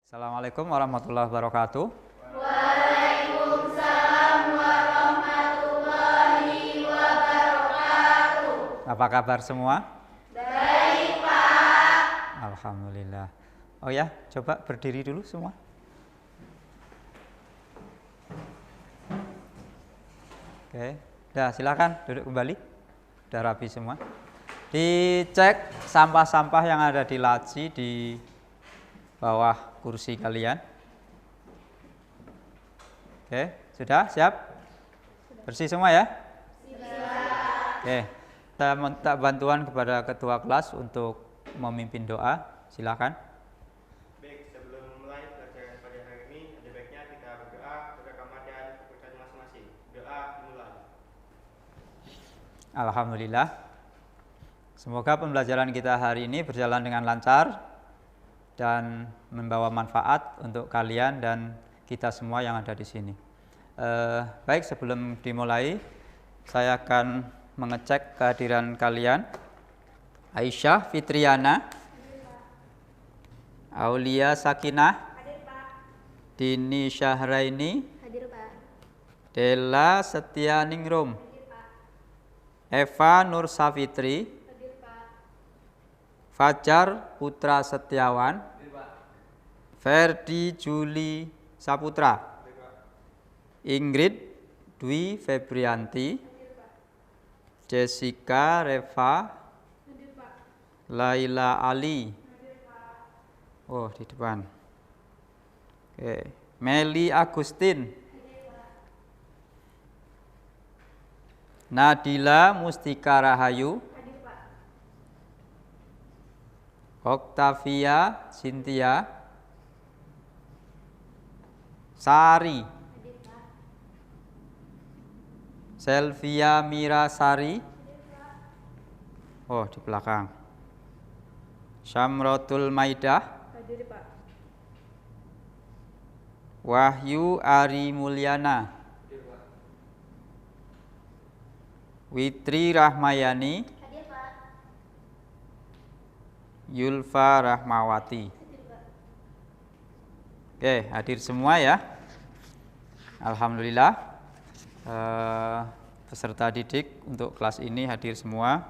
Assalamualaikum warahmatullahi wabarakatuh. Waalaikumsalam warahmatullahi wabarakatuh. Apa kabar semua? Baik, Pak. Alhamdulillah. Oh ya, coba berdiri dulu semua. Oke, udah silakan duduk kembali. Udah rapi semua. Dicek sampah-sampah yang ada di laci di bawah kursi kalian. Oke, sudah siap? Bersih semua ya? Siap. Oke, saya minta bantuan kepada ketua kelas untuk memimpin doa. Silakan. Baik, sebelum mulai pelajaran pada hari ini, ada baiknya kita berdoa kepada kamar dan kepercayaan masing-masing. Doa dimulai. Alhamdulillah. Semoga pembelajaran kita hari ini berjalan dengan lancar dan membawa manfaat untuk kalian dan kita semua yang ada di sini. Baik, sebelum dimulai, saya akan mengecek kehadiran kalian. Aisyah Fitriana, Aulia Sakinah, Hadir, Pak. Dini Syahraini, Hadir, Pak. Della Setianingrum, Hadir, Pak. Eva Nur Safitri, Hadir, Pak. Fajar Putra Setiawan, Ferdi Juli Saputra, Ingrid Dwi Febrianti, Jessica Reva, Hadir, Pak. Laila Ali. Hadir, Pak. Oh, di depan. Oke, Meli Agustin, Nadila Mustika Rahayu, Hadir, Pak. Octavia Cynthia, Sari, Hadir, Pak. Selvia Mira Sari. Hadir, Pak. Oh, di belakang. Syamrotul Maidah, Hadir, Pak. Wahyu Ari Mulyana, Witri Rahmayani, Hadir, Pak. Yulfa Rahmawati. Hadir, Pak. Oke, hadir semua ya. Alhamdulillah. Peserta didik untuk kelas ini hadir semua.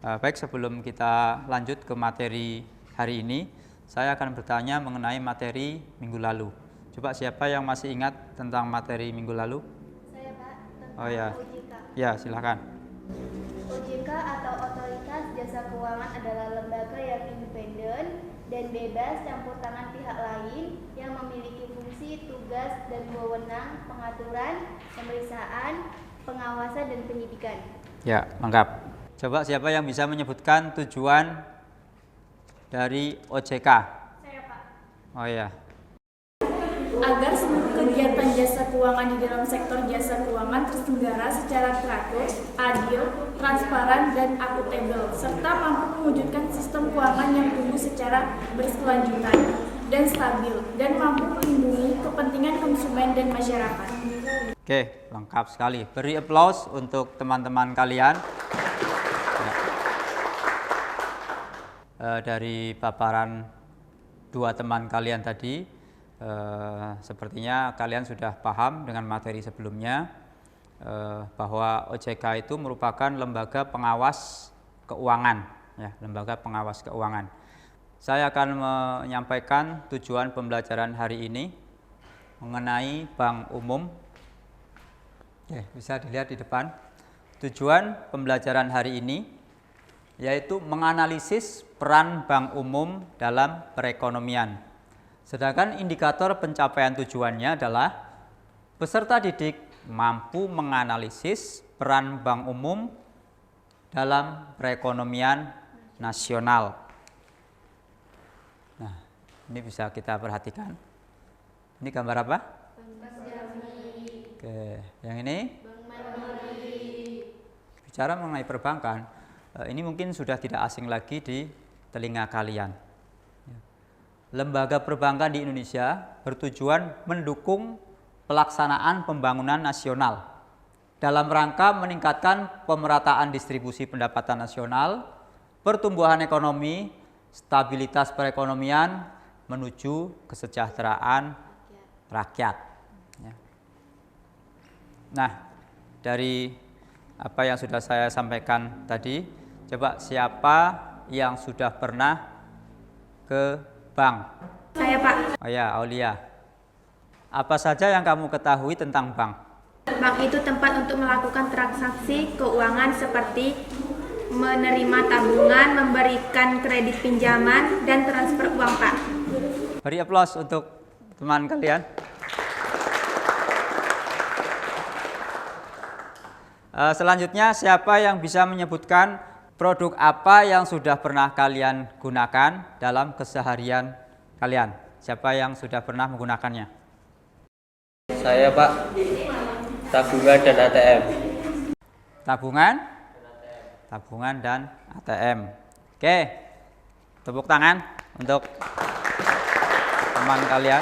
Baik, sebelum kita lanjut ke materi hari ini, saya akan bertanya mengenai materi minggu lalu. Coba siapa yang masih ingat tentang materi minggu lalu? Saya, Pak, tentang Oh ya. OJK. Ya, silakan. OJK atau Otoritas Jasa Keuangan adalah lembaga yang independen dan bebas campur tangan pihak lain yang memiliki fungsi, tugas, dan wewenang pengaturan, pemeriksaan, pengawasan, dan penyidikan. Ya, lengkap. Coba siapa yang bisa menyebutkan tujuan dari OJK? Saya, Pak. Oh ya. Agar seluruh kegiatan jasa keuangan di dalam sektor jasa keuangan terselenggara secara teratur, adil, transparan, dan akuntabel, serta mampu mewujudkan sistem keuangan yang tumbuh secara berkelanjutan dan stabil, dan mampu melindungi kepentingan konsumen dan masyarakat. Oke, lengkap sekali. Beri aplaus untuk teman-teman kalian. Dari paparan dua teman kalian tadi, sepertinya kalian sudah paham dengan materi sebelumnya bahwa OJK itu merupakan lembaga pengawas keuangan, ya, lembaga pengawas keuangan. Saya akan menyampaikan tujuan pembelajaran hari ini mengenai bank umum. Oke, bisa dilihat di depan. Tujuan pembelajaran hari ini yaitu menganalisis peran bank umum dalam perekonomian. Sedangkan indikator pencapaian tujuannya adalah peserta didik mampu menganalisis peran bank umum dalam perekonomian nasional. Nah, ini bisa kita perhatikan. Ini gambar apa? Oke, yang ini? Bicara mengenai perbankan, ini mungkin sudah tidak asing lagi di telinga kalian. Lembaga perbankan di Indonesia bertujuan mendukung pelaksanaan pembangunan nasional dalam rangka meningkatkan pemerataan distribusi pendapatan nasional, pertumbuhan ekonomi, stabilitas perekonomian, menuju kesejahteraan rakyat. Ya. Nah, dari apa yang sudah saya sampaikan tadi, coba siapa yang sudah pernah ke bank? Saya, Pak. Oh ya, Aulia. Apa saja yang kamu ketahui tentang bank? Bank itu tempat untuk melakukan transaksi keuangan seperti menerima tabungan, memberikan kredit pinjaman, dan transfer uang, Pak. Beri aplaus untuk teman kalian. Selanjutnya, siapa yang bisa menyebutkan produk apa yang sudah pernah kalian gunakan dalam keseharian kalian? Siapa yang sudah pernah menggunakannya? Saya, Pak. Tabungan dan ATM. Tabungan dan ATM. Oke, tepuk tangan untuk teman kalian.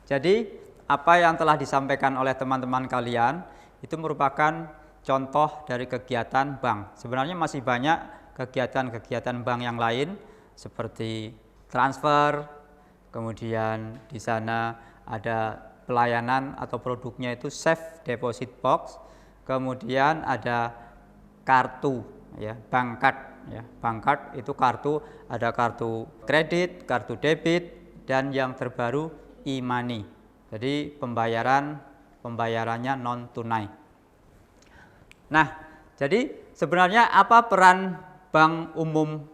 Jadi, apa yang telah disampaikan oleh teman-teman kalian itu merupakan contoh dari kegiatan bank. Sebenarnya masih banyak kegiatan-kegiatan bank yang lain seperti transfer, kemudian di sana ada pelayanan atau produknya itu safe deposit box, kemudian ada kartu, ya, bank card, ya. Bank card itu kartu, ada kartu kredit, kartu debit, dan yang terbaru e-money. Jadi pembayarannya non tunai. Nah, jadi sebenarnya apa peran bank umum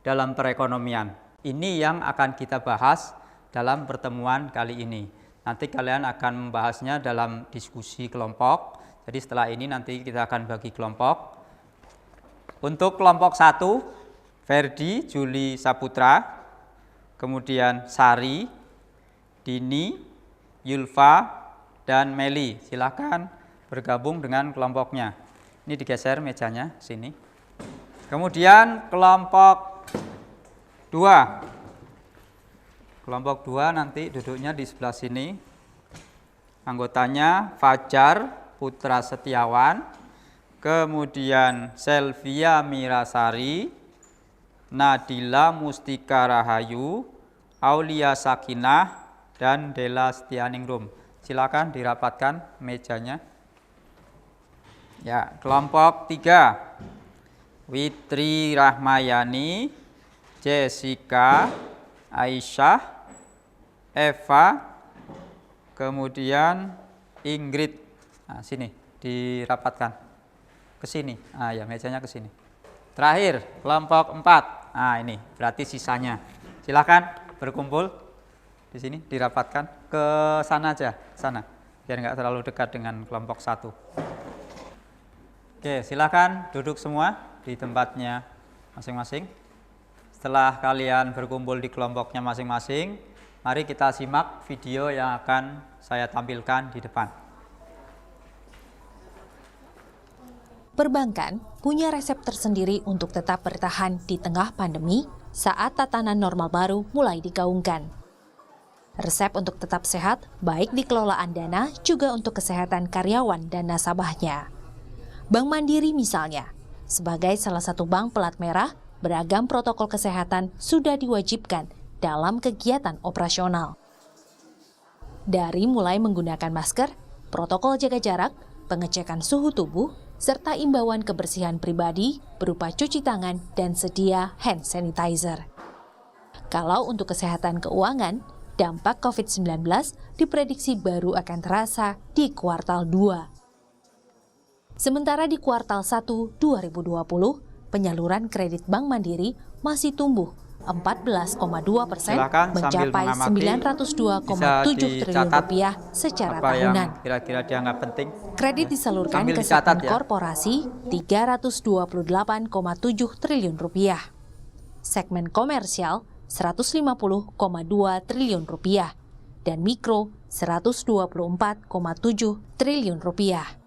dalam perekonomian? Ini yang akan kita bahas dalam pertemuan kali ini. Nanti kalian akan membahasnya dalam diskusi kelompok. Jadi setelah ini nanti kita akan bagi kelompok. Untuk kelompok 1, Ferdi, Juli, Saputra, kemudian Sari, Dini, Yulfa, dan Meli. Silakan bergabung dengan kelompoknya. Ini digeser mejanya sini. Kemudian kelompok 2. Kelompok 2 nanti duduknya di sebelah sini. Anggotanya Fajar Putra Setiawan, kemudian Selvia Mirasari, Nadila Mustika Rahayu, Aulia Sakinah, dan Dela Setianingrum. Silakan dirapatkan mejanya. Ya, kelompok 3. Witri Rahmayani, Jessica, Aisyah, Eva, kemudian Ingrid. Nah, sini dirapatkan ke sini. Ah ya, mejanya ke sini. Terakhir, kelompok 4. Nah, ini berarti sisanya. Silakan berkumpul di sini, dirapatkan ke sana aja, sana. Biar nggak terlalu dekat dengan kelompok 1. Oke, silakan duduk semua di tempatnya masing-masing. Setelah kalian berkumpul di kelompoknya masing-masing, mari kita simak video yang akan saya tampilkan di depan. Perbankan punya resep tersendiri untuk tetap bertahan di tengah pandemi saat tatanan normal baru mulai digaungkan. Resep untuk tetap sehat baik di kelolaan dana juga untuk kesehatan karyawan dan nasabahnya. Bank Mandiri misalnya, sebagai salah satu bank pelat merah, beragam protokol kesehatan sudah diwajibkan dalam kegiatan operasional. Dari mulai menggunakan masker, protokol jaga jarak, pengecekan suhu tubuh, serta imbauan kebersihan pribadi berupa cuci tangan dan sedia hand sanitizer. Kalau untuk kesehatan keuangan, dampak COVID-19 diprediksi baru akan terasa di kuartal 2. Sementara di kuartal 1 2020, penyaluran kredit Bank Mandiri masih tumbuh 14,2% mencapai 902,7 triliun rupiah secara tahunan. Kira-kira dianggap penting. Kredit disalurkan ke segmen korporasi 328,7 triliun rupiah. Segmen komersial 150,2 triliun rupiah dan mikro 124,7 triliun rupiah.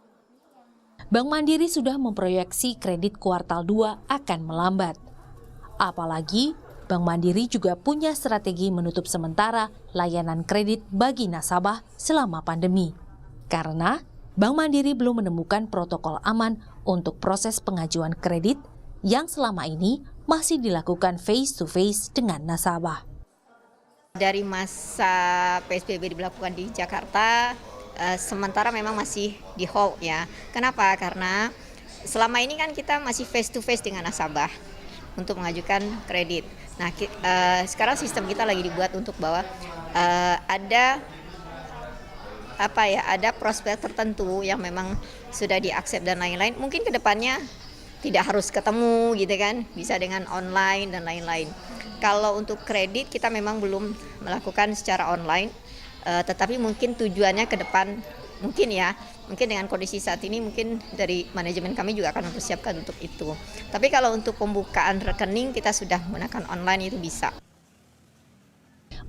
Bank Mandiri sudah memproyeksi kredit kuartal 2 akan melambat. Apalagi, Bank Mandiri juga punya strategi menutup sementara layanan kredit bagi nasabah selama pandemi. Karena Bank Mandiri belum menemukan protokol aman untuk proses pengajuan kredit yang selama ini masih dilakukan face-to-face dengan nasabah. Dari masa PSBB diberlakukan di Jakarta, sementara memang masih di hold ya. Kenapa? Karena selama ini kan kita masih face to face dengan nasabah untuk mengajukan kredit. Nah, sekarang sistem kita lagi dibuat untuk bahwa ada prospek tertentu yang memang sudah diaksep dan lain-lain. Mungkin kedepannya tidak harus ketemu gitu kan, bisa dengan online dan lain-lain. Kalau untuk kredit kita memang belum melakukan secara online, tetapi mungkin tujuannya ke depan mungkin dengan kondisi saat ini mungkin dari manajemen kami juga akan mempersiapkan untuk itu. Tapi kalau untuk pembukaan rekening kita sudah menggunakan online itu bisa.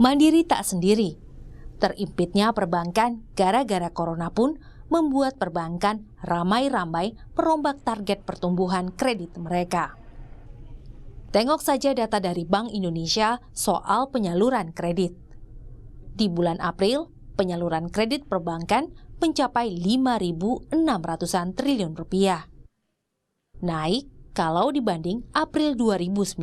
Mandiri tak sendiri. Terimpitnya perbankan gara-gara corona pun membuat perbankan ramai-ramai merombak target pertumbuhan kredit mereka. Tengok saja data dari Bank Indonesia soal penyaluran kredit. Di bulan April, penyaluran kredit perbankan mencapai 5.600-an triliun rupiah. Naik kalau dibanding April 2019.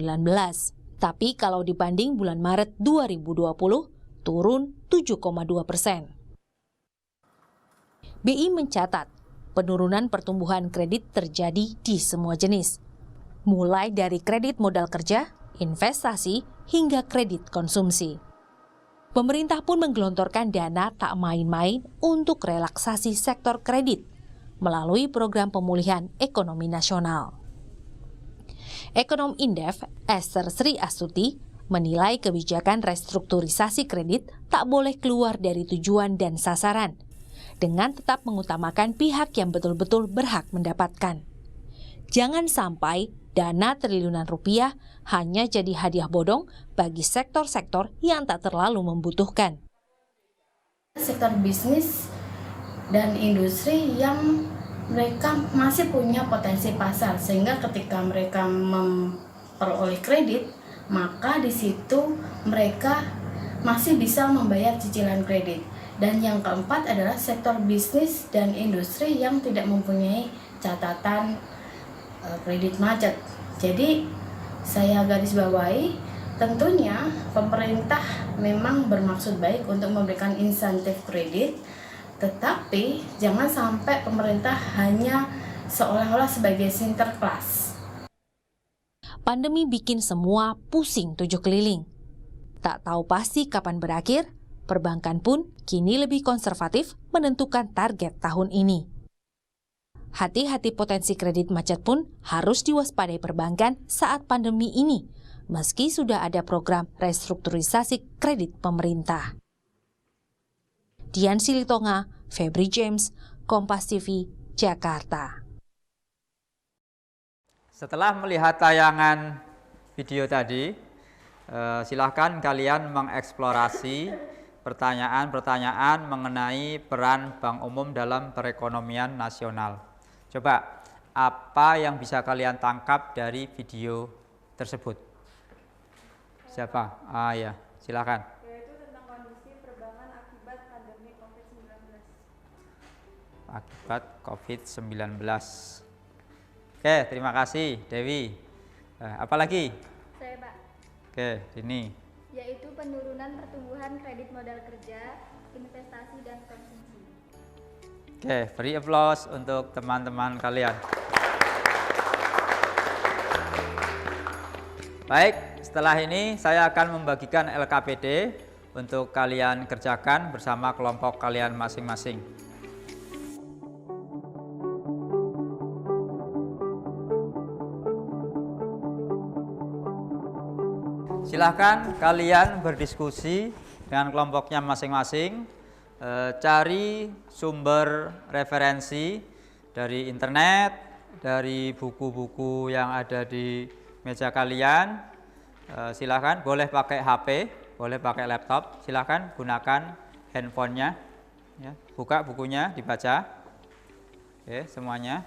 Tapi kalau dibanding bulan Maret 2020, turun 7,2%. BI mencatat penurunan pertumbuhan kredit terjadi di semua jenis, mulai dari kredit modal kerja, investasi, hingga kredit konsumsi. Pemerintah pun menggelontorkan dana tak main-main untuk relaksasi sektor kredit melalui program pemulihan ekonomi nasional. Ekonom Indef, Esther Sri Astuti, menilai kebijakan restrukturisasi kredit tak boleh keluar dari tujuan dan sasaran, dengan tetap mengutamakan pihak yang betul-betul berhak mendapatkan. Jangan sampai dana triliunan rupiah hanya jadi hadiah bodong bagi sektor-sektor yang tak terlalu membutuhkan. Sektor bisnis dan industri yang mereka masih punya potensi pasar, sehingga ketika mereka memperoleh kredit, maka di situ mereka masih bisa membayar cicilan kredit. Dan yang keempat adalah sektor bisnis dan industri yang tidak mempunyai catatan kredit macet. Jadi saya garis bawahi, tentunya pemerintah memang bermaksud baik untuk memberikan insentif kredit, tetapi jangan sampai pemerintah hanya seolah-olah sebagai sinterklas. Pandemi bikin semua pusing tujuh keliling. Tak tahu pasti kapan berakhir, perbankan pun kini lebih konservatif menentukan target tahun ini. Hati-hati potensi kredit macet pun harus diwaspadai perbankan saat pandemi ini, meski sudah ada program restrukturisasi kredit pemerintah. Dian Silitonga, Febri James, Kompas TV, Jakarta. Setelah melihat tayangan video tadi, silahkan kalian mengeksplorasi pertanyaan-pertanyaan mengenai peran Bank Umum dalam perekonomian nasional. Coba, apa yang bisa kalian tangkap dari video tersebut? Siapa? Ya, silakan. Yaitu tentang kondisi perbankan akibat pandemi COVID-19. Akibat COVID-19. Oke, terima kasih Dewi. Apalagi? Saya, Pak. Oke, ini. Yaitu penurunan pertumbuhan kredit modal kerja, investasi, dan konsumsi. Oke, beri aplaus untuk teman-teman kalian. Baik, setelah ini saya akan membagikan LKPD untuk kalian kerjakan bersama kelompok kalian masing-masing. Silahkan kalian berdiskusi dengan kelompoknya masing-masing, cari sumber referensi dari internet, dari buku-buku yang ada di meja kalian. Silahkan, boleh pakai HP, boleh pakai laptop, silahkan gunakan handphonenya, ya, buka bukunya, dibaca. Oke, semuanya.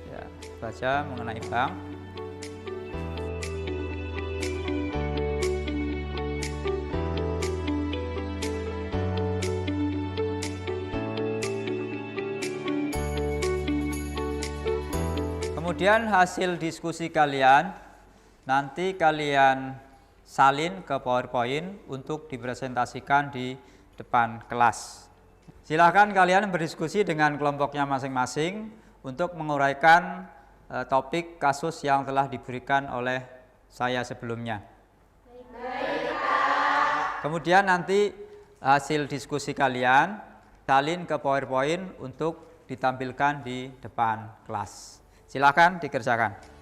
Ya, baca mengenai bank. Kemudian hasil diskusi kalian nanti kalian salin ke PowerPoint untuk dipresentasikan di depan kelas. Silakan kalian berdiskusi dengan kelompoknya masing-masing untuk menguraikan topik kasus yang telah diberikan oleh saya sebelumnya. Kemudian nanti hasil diskusi kalian salin ke PowerPoint untuk ditampilkan di depan kelas. Silakan dikerjakan.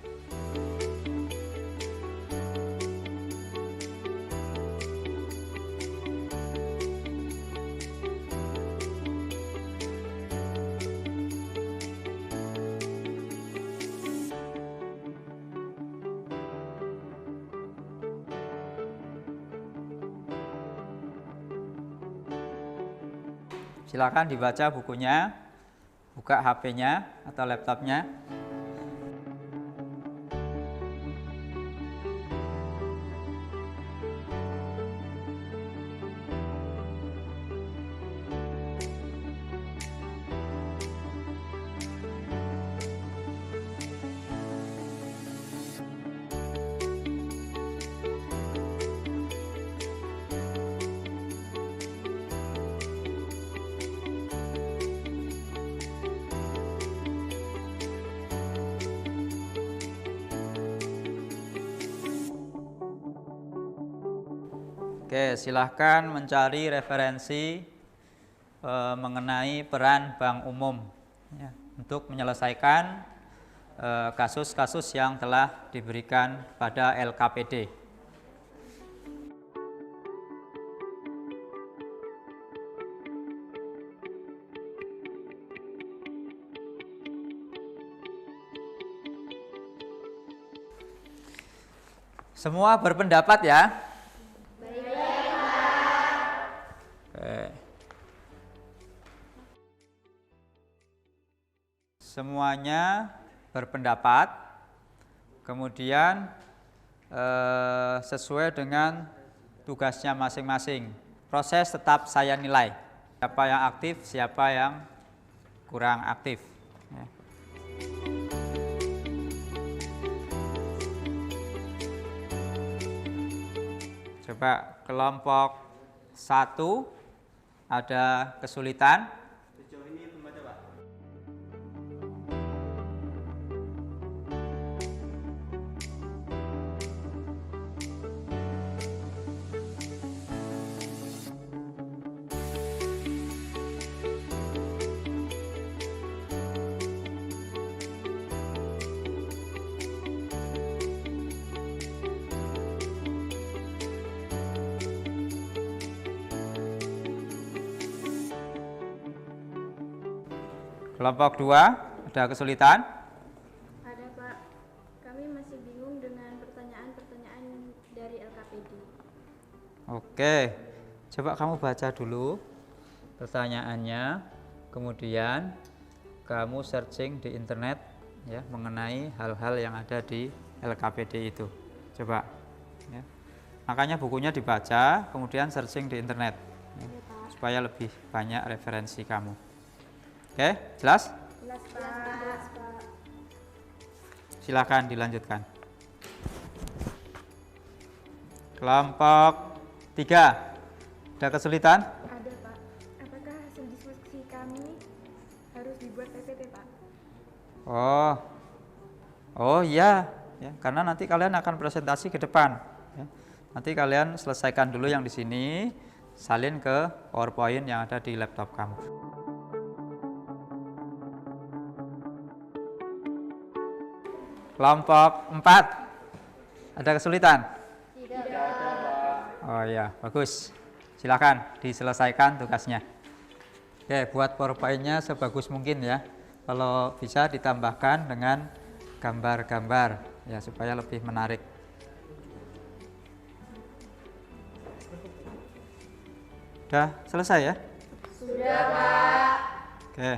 Silakan dibaca bukunya, buka HP-nya atau laptopnya. Oke, silahkan mencari referensi mengenai peran bank umum ya, untuk menyelesaikan kasus-kasus yang telah diberikan pada LKPD. Semua berpendapat ya. Semuanya berpendapat, kemudian sesuai dengan tugasnya masing-masing. Proses tetap saya nilai, siapa yang aktif, siapa yang kurang aktif. Ya. Coba kelompok 1 ada kesulitan. Sejauh ini belum ada, Pak. Kelompok 2 ada kesulitan. Ada Pak, kami masih bingung dengan pertanyaan-pertanyaan dari LKPD. Oke, coba kamu baca dulu pertanyaannya, kemudian kamu searching di internet ya mengenai hal-hal yang ada di LKPD itu. Coba ya. Makanya bukunya dibaca, kemudian searching di internet ya, supaya lebih banyak referensi kamu. Oke, jelas? Jelas Pak. Silakan dilanjutkan. Kelompok 3 ada kesulitan? Ada Pak, apakah hasil diskusi kami harus dibuat PPT Pak? Oh iya, ya, karena nanti kalian akan presentasi ke depan. Ya. Nanti kalian selesaikan dulu yang di sini, salin ke PowerPoint yang ada di laptop kamu. Kelompok 4 ada kesulitan? Tidak. Oh iya, bagus. Silakan diselesaikan tugasnya. Oke, buat PowerPoint-nya sebagus mungkin ya. Kalau bisa ditambahkan dengan gambar-gambar ya supaya lebih menarik. Sudah selesai ya? Sudah, Pak. Oke.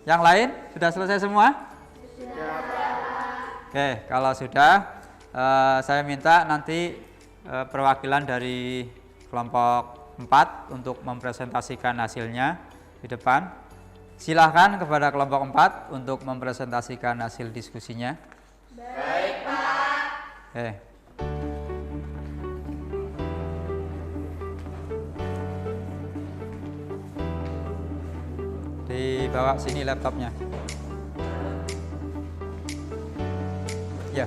Yang lain sudah selesai semua? Oke, kalau sudah, saya minta nanti perwakilan dari kelompok 4 untuk mempresentasikan hasilnya di depan. Silahkan kepada kelompok 4 untuk mempresentasikan hasil diskusinya. Baik, Pak. Oke, dibawa sini laptopnya. Ya.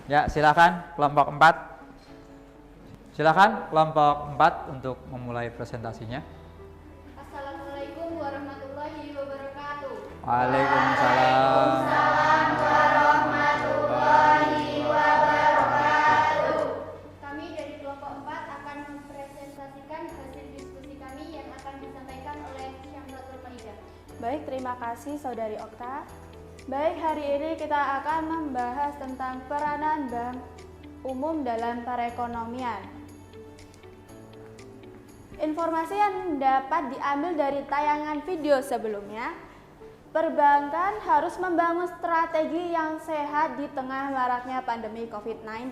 Ya, silakan kelompok 4. Silakan kelompok 4 untuk memulai presentasinya. Assalamualaikum warahmatullahi wabarakatuh. Waalaikumsalam. Warahmatullahi wabarakatuh. Kami dari kelompok 4 akan mempresentasikan hasil diskusi kami yang akan disampaikan oleh Syamratul Maida. Baik, terima kasih Saudari Okta. Baik, hari ini kita akan membahas tentang peranan bank umum dalam perekonomian. Informasi yang dapat diambil dari tayangan video sebelumnya, perbankan harus membangun strategi yang sehat di tengah maraknya pandemi COVID-19.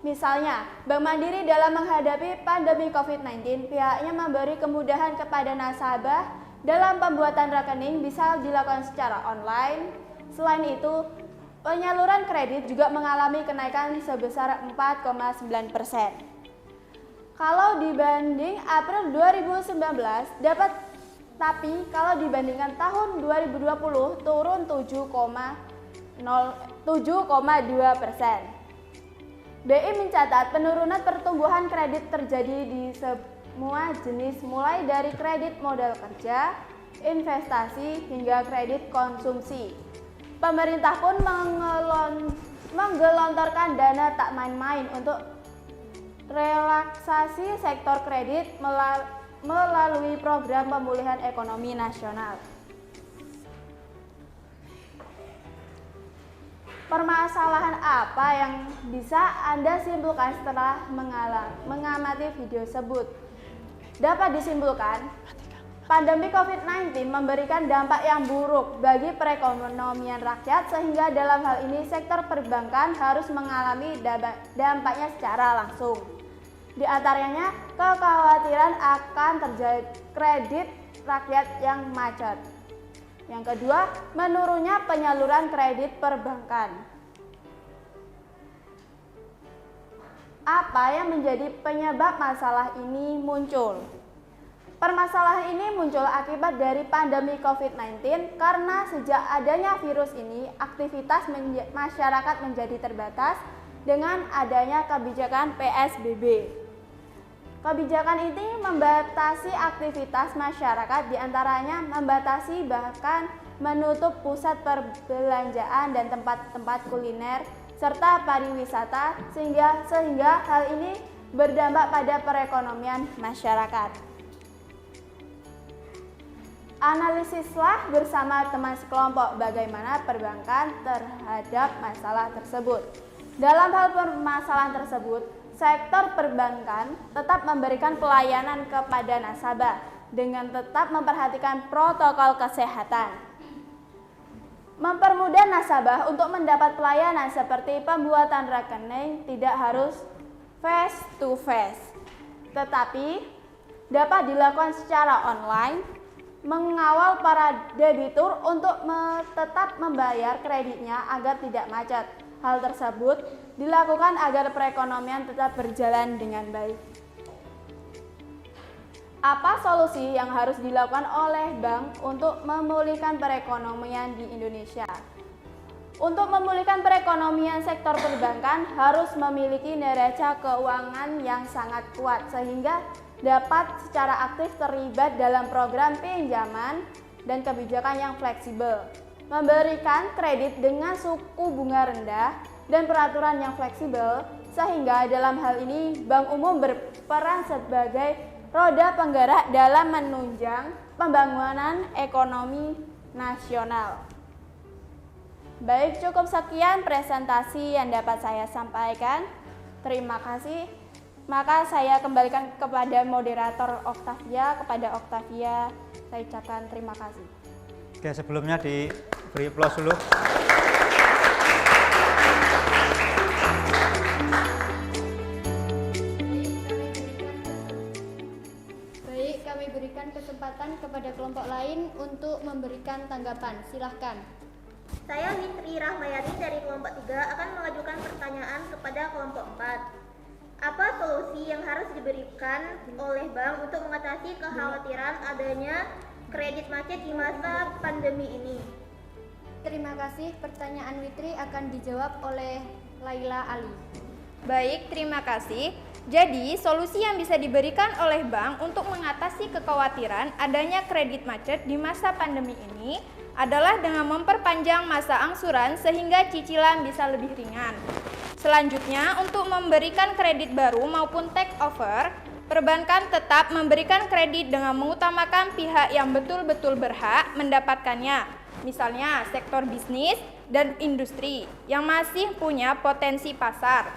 Misalnya, Bank Mandiri dalam menghadapi pandemi COVID-19, pihaknya memberi kemudahan kepada nasabah dalam pembuatan rekening bisa dilakukan secara online. Selain itu, penyaluran kredit juga mengalami kenaikan sebesar 4,9%. Kalau dibanding April 2019 tapi kalau dibandingkan tahun 2020 turun 7,2%. BI mencatat penurunan pertumbuhan kredit terjadi di semua jenis mulai dari kredit modal kerja, investasi hingga kredit konsumsi. Pemerintah pun menggelontorkan dana tak main-main untuk relaksasi sektor kredit melalui program pemulihan ekonomi nasional. Permasalahan apa yang bisa Anda simpulkan setelah mengamati video tersebut? Dapat disimpulkan, pandemi COVID-19 memberikan dampak yang buruk bagi perekonomian rakyat sehingga dalam hal ini sektor perbankan harus mengalami dampaknya secara langsung. Di antaranya kekhawatiran akan terjadi kredit rakyat yang macet. Yang kedua, menurunnya penyaluran kredit perbankan. Apa yang menjadi penyebab masalah ini muncul? Permasalahan ini muncul akibat dari pandemi COVID-19 karena sejak adanya virus ini, aktivitas masyarakat menjadi terbatas dengan adanya kebijakan PSBB. Kebijakan ini membatasi aktivitas masyarakat, diantaranya membatasi bahkan menutup pusat perbelanjaan dan tempat-tempat kuliner serta pariwisata sehingga hal ini berdampak pada perekonomian masyarakat. Analisislah bersama teman sekelompok bagaimana perbankan terhadap masalah tersebut. Dalam hal permasalahan tersebut, sektor perbankan tetap memberikan pelayanan kepada nasabah dengan tetap memperhatikan protokol kesehatan. Mempermudah nasabah untuk mendapat pelayanan seperti pembuatan rekening tidak harus face to face, tetapi dapat dilakukan secara online, mengawal para debitur untuk tetap membayar kreditnya agar tidak macet. Hal tersebut dilakukan agar perekonomian tetap berjalan dengan baik. Apa solusi yang harus dilakukan oleh bank untuk memulihkan perekonomian di Indonesia? Untuk memulihkan perekonomian, sektor perbankan harus memiliki neraca keuangan yang sangat kuat sehingga dapat secara aktif terlibat dalam program pinjaman dan kebijakan yang fleksibel, memberikan kredit dengan suku bunga rendah dan peraturan yang fleksibel, sehingga dalam hal ini Bank Umum berperan sebagai roda penggerak dalam menunjang pembangunan ekonomi nasional. Baik, cukup sekian presentasi yang dapat saya sampaikan. Terima kasih. Maka saya kembalikan kepada moderator Octavia. Kepada Octavia, saya ucapkan terima kasih. Oke, sebelumnya diberi aplaus dulu. Baik, kami berikan kesempatan kepada kelompok lain untuk memberikan tanggapan. Silahkan. Saya Witri Rahmayani dari kelompok 3 akan mengajukan pertanyaan kepada kelompok 4. Apa solusi yang harus diberikan oleh bank untuk mengatasi kekhawatiran adanya kredit macet di masa pandemi ini? Terima kasih. Pertanyaan Witri akan dijawab oleh Laila Ali. Baik, terima kasih. Jadi, solusi yang bisa diberikan oleh bank untuk mengatasi kekhawatiran adanya kredit macet di masa pandemi ini adalah dengan memperpanjang masa angsuran sehingga cicilan bisa lebih ringan. Selanjutnya, untuk memberikan kredit baru maupun take over, perbankan tetap memberikan kredit dengan mengutamakan pihak yang betul-betul berhak mendapatkannya, misalnya sektor bisnis dan industri yang masih punya potensi pasar.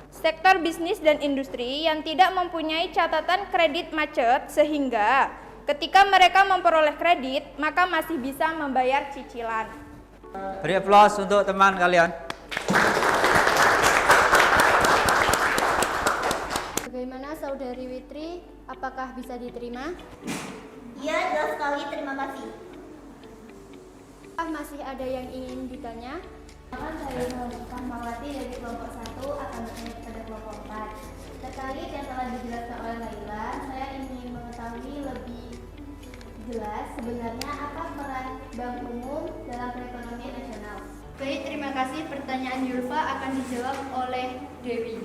Sektor bisnis dan industri yang tidak mempunyai catatan kredit macet sehingga ketika mereka memperoleh kredit maka masih bisa membayar cicilan. Beri aplaus untuk teman kalian. Bagaimana Saudari Witri? Apakah bisa diterima? Iya, jelas sekali. Terima kasih. Masih ada yang ingin ditanya? Saya Rahmawati dari kelompok 1 akan bertanya kepada kelompok 4. Terkait yang telah dijelaskan oleh Laila, saya ingin mengetahui lebih jelas sebenarnya apa peran Bank Umum dalam perekonomian nasional. Baik, terima kasih. Pertanyaan Yulfa akan dijawab oleh Dewi.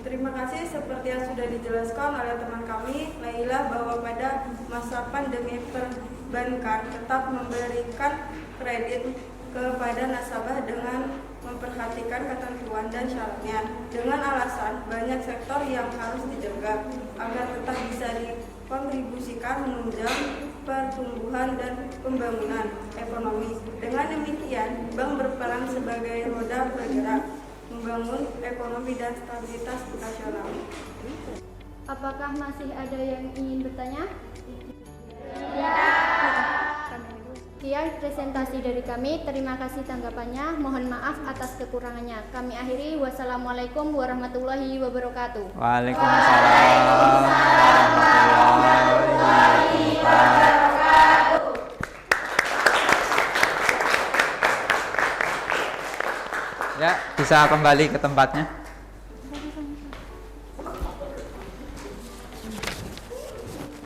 Terima kasih. Seperti yang sudah dijelaskan oleh teman kami, Laila, bahwa pada masa pandemi perbankan tetap memberikan kredit kepada nasabah dengan memperhatikan ketentuan dan syaratnya dengan alasan banyak sektor yang harus dijaga agar tetap bisa dikontribusikan menunjang pertumbuhan dan pembangunan ekonomi. Dengan demikian, bank berperan sebagai roda bergerak membangun ekonomi dan stabilitas nasional. Apakah masih ada yang ingin bertanya? Ya. Sekian presentasi dari kami. Terima kasih tanggapannya. Mohon maaf atas kekurangannya. Kami akhiri. Wassalamualaikum warahmatullahi wabarakatuh. Waalaikumsalam warahmatullahi wabarakatuh. Ya, bisa kembali ke tempatnya.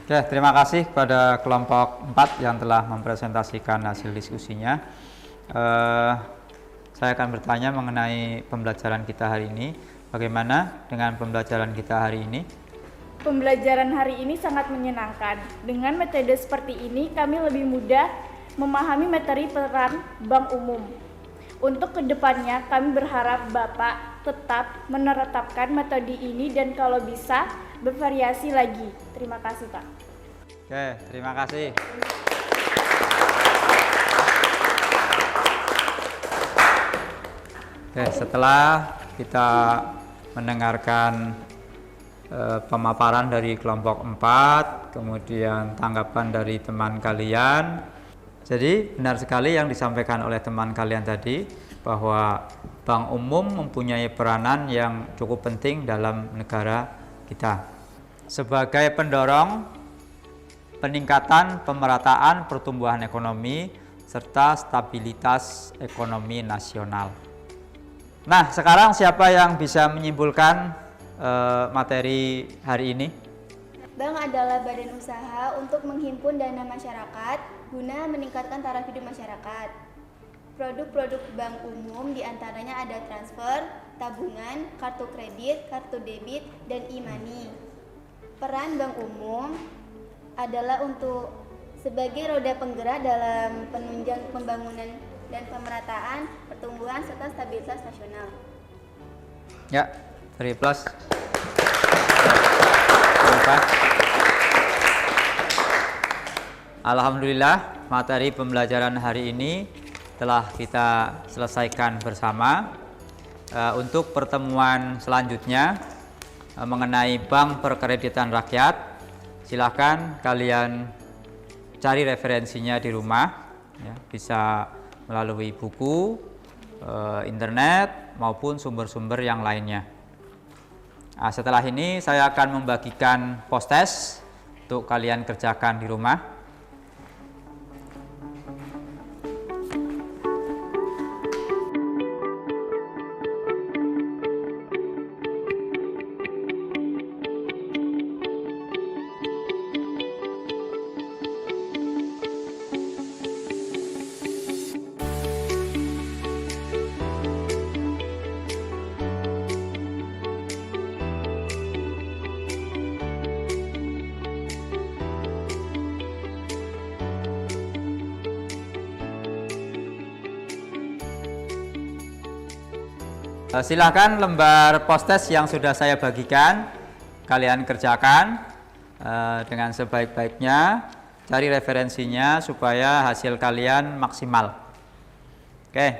Oke, terima kasih kepada kelompok 4 yang telah mempresentasikan hasil diskusinya. Saya akan bertanya mengenai pembelajaran kita hari ini. Bagaimana dengan pembelajaran kita hari ini? Pembelajaran hari ini sangat menyenangkan. Dengan metode seperti ini, kami lebih mudah memahami materi peran Bank Umum. Untuk kedepannya, kami berharap Bapak tetap menerapkan metode ini dan kalau bisa bervariasi lagi. Terima kasih, Pak. Oke, terima kasih. Oke, setelah kita mendengarkan pemaparan dari kelompok 4, kemudian tanggapan dari teman kalian. Jadi benar sekali yang disampaikan oleh teman kalian tadi, bahwa Bank Umum mempunyai peranan yang cukup penting dalam negara kita sebagai pendorong peningkatan pemerataan pertumbuhan ekonomi serta stabilitas ekonomi nasional. Nah, sekarang siapa yang bisa menyimpulkan materi hari ini? Bank adalah badan usaha untuk menghimpun dana masyarakat guna meningkatkan taraf hidup masyarakat. Produk-produk Bank Umum diantaranya ada transfer, tabungan, kartu kredit, kartu debit, dan e-money. Peran Bank Umum adalah untuk sebagai roda penggerak dalam penunjang pembangunan dan pemerataan pertumbuhan serta stabilitas nasional. Ya, beri plus. Alhamdulillah, materi pembelajaran hari ini telah kita selesaikan bersama. Untuk pertemuan selanjutnya mengenai Bank Perkreditan Rakyat, silakan kalian cari referensinya di rumah ya, bisa melalui buku, internet maupun sumber-sumber yang lainnya. Nah, setelah ini saya akan membagikan post-test untuk kalian kerjakan di rumah. Silakan lembar post-test yang sudah saya bagikan kalian kerjakan dengan sebaik-baiknya, cari referensinya supaya hasil kalian maksimal. Oke,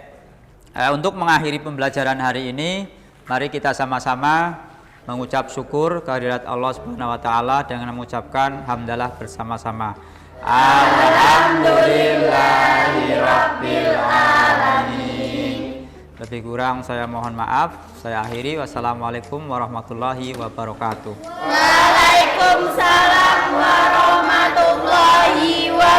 untuk mengakhiri pembelajaran hari ini, mari kita sama-sama mengucap syukur kehadirat Allah Subhanahu wa taala dengan mengucapkan hamdalah bersama-sama. Alhamdulillahirabbil alamin. Lebih kurang saya mohon maaf. Saya akhiri. Wassalamualaikum warahmatullahi wabarakatuh. Waalaikumsalam warahmatullahi wabarakatuh.